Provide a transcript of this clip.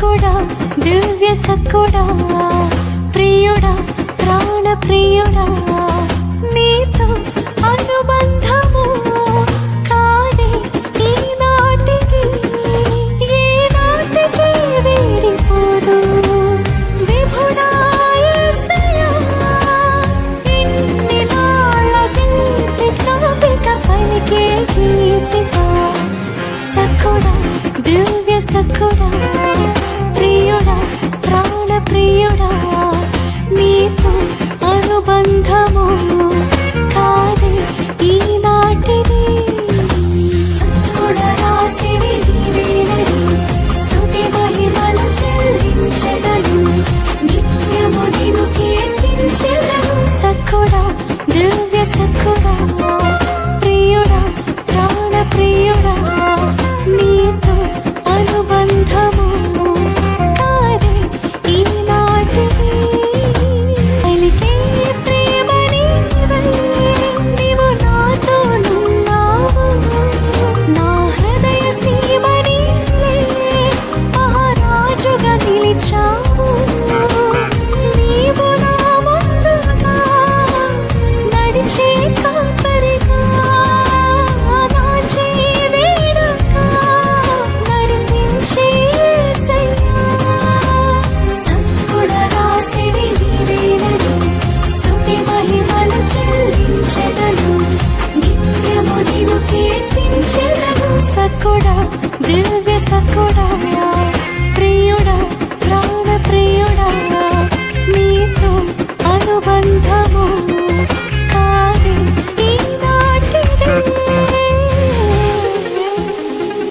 సకుడా దివ్య సకుడా ప్రియుడా ప్రాణ ప్రియుడా నీతో అనుబంధము కాదే ఈనాటికి ఏ నాటికి వీడిపోదు విభుడా యేసయ్యా ఇన్ని నాళ్ళ గీతి జ్ఞాపిక పలికే గీతిక సకుడా దివ్య సకుడా ప్రియుడా ప్రాణ ప్రియుడా నీతో అనుబంధము కాదే ఈనాటిది రాసివి నీవేనని స్తుతి మహిమలు చెల్లించెదను నిత్యము నిన్ను కీర్తించెదను సకుడా దివ్య సకుడా ప్రియుడా ప్రాణ ప్రియుడా నీతో అనుబంధము కాదే ఈనాటిది పలికే ప్రేమ నీవై నీవు నాతోనున్నావు నా హృదయ సీమ నీవే మహారాజుగా నిలిచావు నీవు నా ముందుగా నడిచే కాపరిగా నా చేయి వేడుగా నడిపించే యేసయ్యా సత్కుడ రాసివి నీవేనని స్తుతి మహిమలు చెల్లించెదను నిత్యము నిన్ను కీర్తించెదను సకుడా దివ్య సకుడా